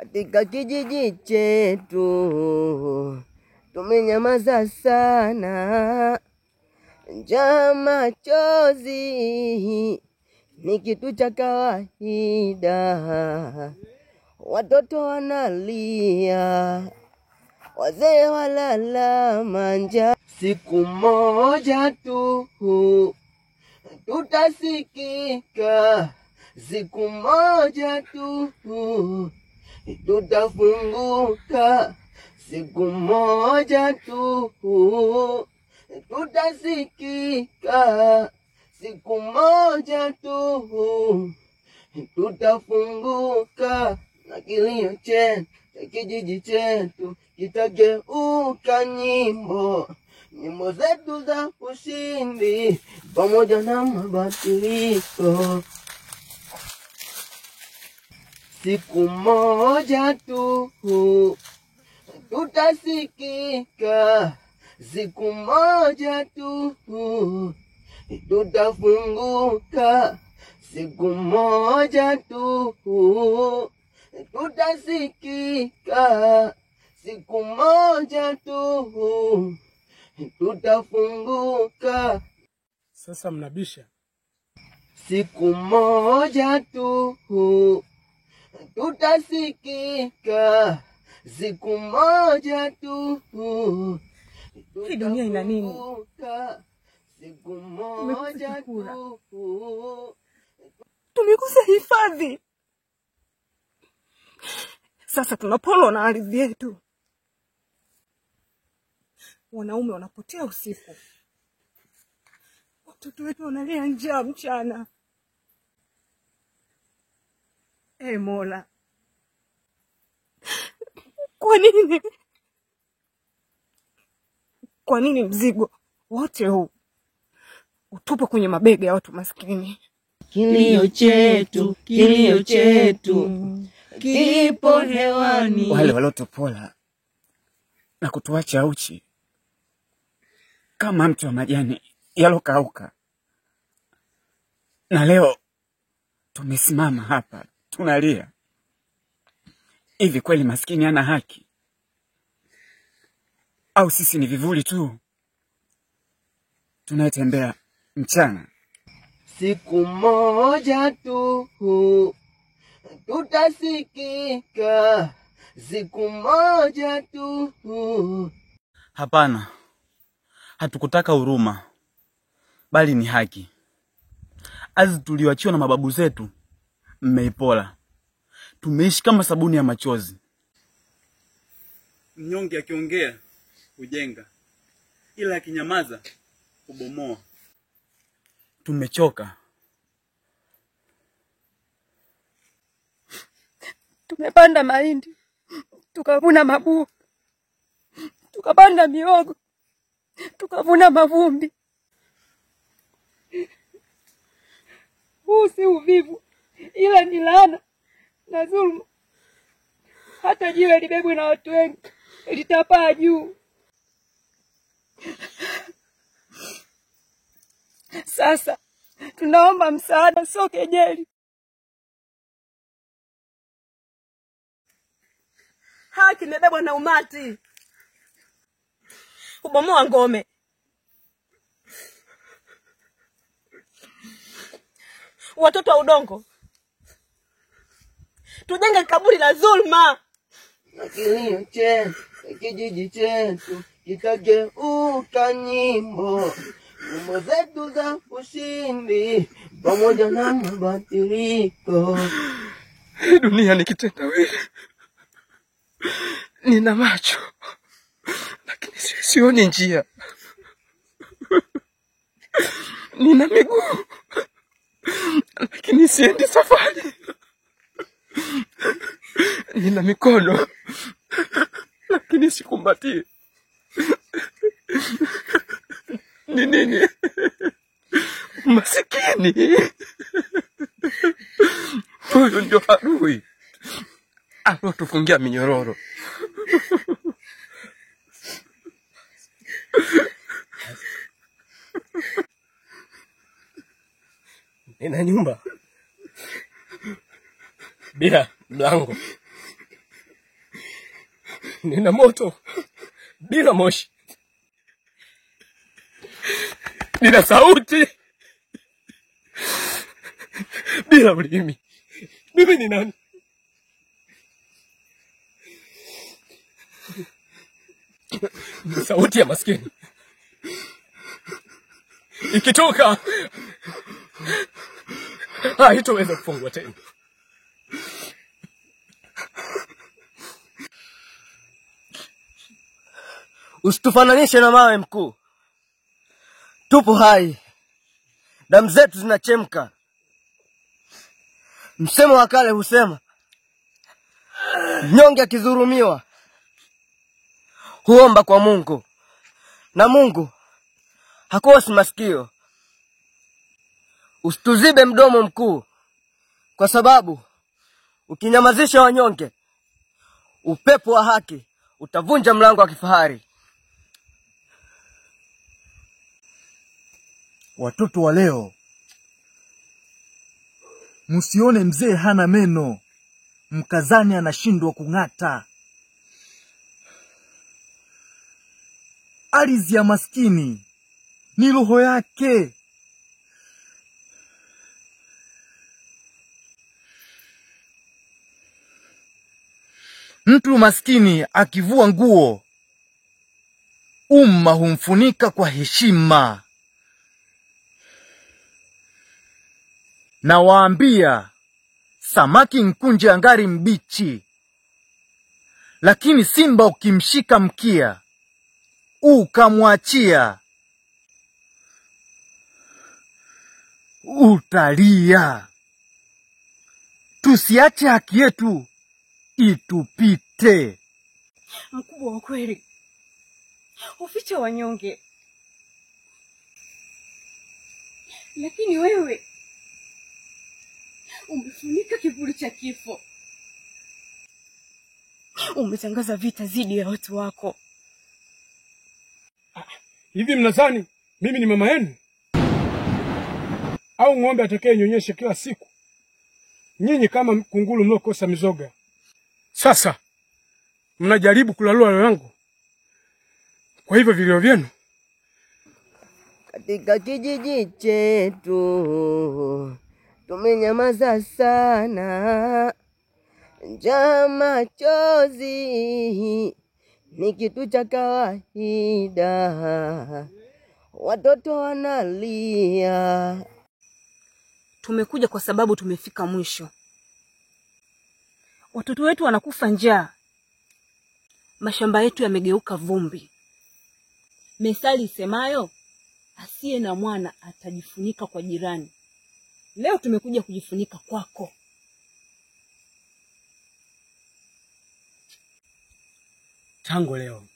Katika kijiji chetu tumenyamaza sana, njaa machozi ni kitu cha kawaida, watoto wanalia, wazee walalama njaa. Siku moja tu tutasikika, siku moja tu tutafunguka, siku moja tu tutasikika, siku moja tu tutafunguka, na kilio chetu cha kijiji chetu kitageuka nyimbo, nyimbo zetu za ushindi pamoja na mabadiliko. Siku moja tu tutasikika, siku moja tu tutafunguka, siku moja tu tutasikika, siku moja tu tutafunguka. Sasa mnabisha. Siku moja tu tutasikika, siku moja tu. Hii dunia ina nini? Siku moja tu. Tumekusa hifadhi. Sasa tunapolwa na ardhi yetu. Wanaume wanapotea usiku. Watoto wetu wanalia njaa mchana. Mola, kwa nini mzigo wote huu utupe kwenye mabega ya watu maskini? Kilio chetu, kilio chetu kipo hewani. Wale walotupola na kutuacha uchi kama mti wa majani yalokauka, na leo tumesimama hapa tunalia. Hivi kweli maskini ana haki? Au sisi ni vivuli tu tunatembea mchana? Siku moja tu tutasikika, siku moja tu. Hapana, hatukutaka huruma, bali ni haki. Ardhi tuliyoachiwa na mababu zetu mmeipola. Tumeishi kama sabuni ya machozi. Mnyonge akiongea hujenga, ila akinyamaza hubomoa. Tumechoka. Tumepanda mahindi, tukavuna mabuu, tukapanda miogo, tukavuna mavumbi. Huu si uvivu, ila ni laana na dhulma. Hata jiwe libebwe na watu wengi litapaa juu. Sasa tunaomba msaada, sio kejeli. Haki imebebwa na umati. Kubomoa ngome, watoto wa udongo, tujenge kaburi la dhulma. Na kilio chetu kijiji chetu kitageuka nyimbo, nyimbo zetu za ushindi pamoja na mabadiliko. Dunia ni kitendawili. Nina macho lakini sioni njia. Nina miguu lakini siendi safari. Nina mikono lakini sikumbatii. Ni nini? Masikini. Huyu ndio adui alotufungia minyororo. Nina nyumba bila mlango, Nina moto bila moshi. Nina sauti bila ulimi. Mimi ni nani? Ni sauti ya maskini. Ikitoka haitoweza kufungwa tena. Usitufananishe na mawe mkuu. Tupo hai. Damu zetu zinachemka. Msemo wa kale husema, mnyonge akidhulumiwa huomba kwa Mungu, na Mungu hakosi masikio. Usituzibe mdomo mkuu, kwa sababu ukinyamazisha wanyonge, upepo wa haki utavunja mlango wa kifahari. Watoto wa leo, msione mzee hana meno mkazani anashindwa kung'ata. Ardhi ya maskini ni roho yake. Mtu maskini akivua nguo, umma humfunika kwa heshima. Na waambia, samaki nkunje angari mbichi, lakini simba ukimshika mkia ukamwachia utalia. Tusiache haki yetu itupite. Mkubwa wa kweli, uficha wanyonge. Lakini wewe umefunika kivuli cha kifo. Umetangaza vita dhidi ya watu wako. Hivi mnadhani mimi ni mama yenu? Au ng'ombe atakaye nyonyesha kila siku? Nyinyi kama kunguru mlokosa mizoga. Sasa mnajaribu kulalua roho yangu. Kwa hivyo vilio vyenu. Katika kijiji chetu tumenyamaza sana. Njaa, machozi ni kitu cha kawaida. Watoto wanalia. Tumekuja kwa sababu tumefika mwisho. Watoto wetu wanakufa njaa. Mashamba yetu yamegeuka vumbi. Methali isemayo, asiye na mwana atajifunika kwa jirani. Leo tumekuja kujifunika kwako. Tangu leo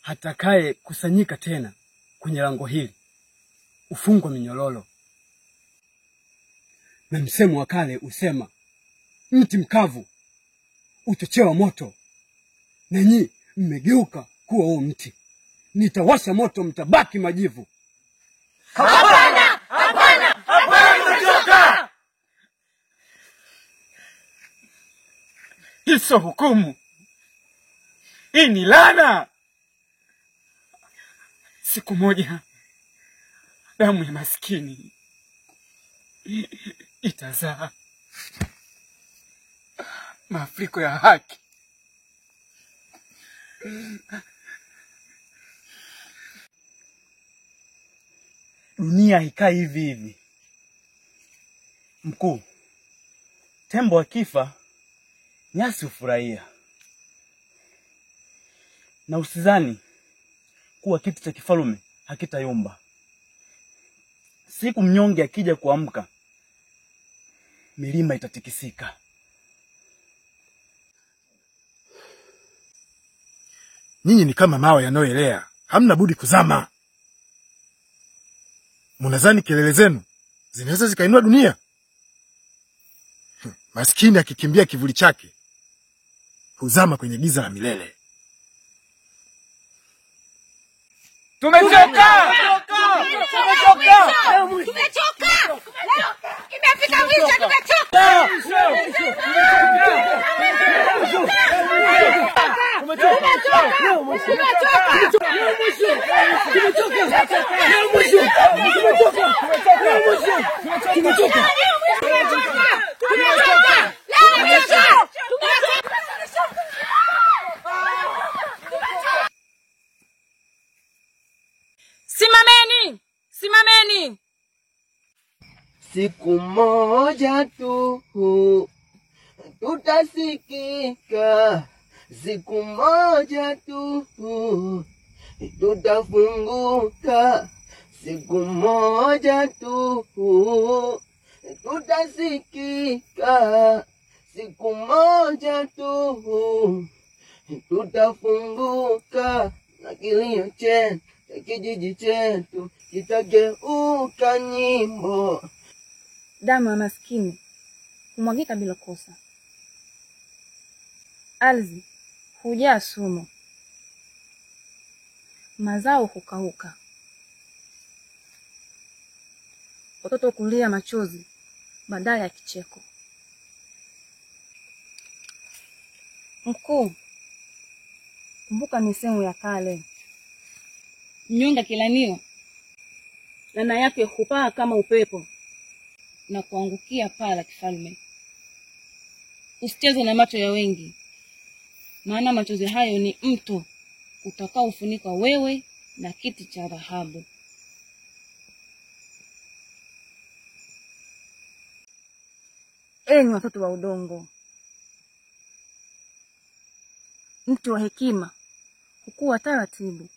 hatakaye kusanyika tena kwenye lango hili ufungwa minyororo. Na msemo wa kale usema, mti mkavu uchochewa moto, na nyi mmegeuka kuwa huo mti. Nitawasha moto, mtabaki majivu. Hapana! Hapana! Hapana mtoka! Hizo hukumu. Hii ni laana. Siku moja damu ya maskini itazaa mafuriko ya haki. Dunia haikai hivi hivi. Mkuu, tembo akifa nyasi hufurahia. Na usizani kuwa kitu cha kifalume hakitayumba. Siku mnyonge akija kuamka, milima itatikisika. Nyinyi ni kama mawe yanayoelea, hamna budi kuzama. Mnadhani kelele zenu zinaweza zikainua dunia? Maskini akikimbia kivuli chake huzama kwenye giza la milele. Tumechoka! Imefika mwisho, tumechoka! Simameni! Simameni! Siku moja tu tutasikika, siku moja tu tutafunguka, siku moja tu tutasikika, siku moja tu tutafunguka, na kilio chetu cha kijiji chetu kitageuka nyimbo. Damu ya maskini humwagika bila kosa. Ardhi hujaa sumu. Mazao hukauka. Watoto kulia machozi badala ya kicheko. Mkuu, kumbuka misemo ya kale. Mnyonge akilaniwa, laana yake hupaa kama upepo na kuangukia paa la kifalme. Usicheze na macho ya wengi, maana machozi hayo ni mto utakaofunika wewe na kiti cha dhahabu. Enyi watoto wa udongo, mti wa hekima hukua taratibu,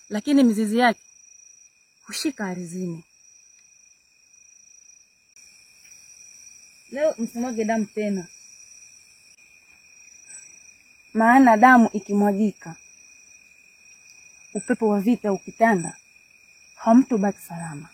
lakini mizizi yake hushika ardhini. Leo msimwage damu tena, maana damu ikimwagika, upepo wa vita ukitanda, hamtobaki salama.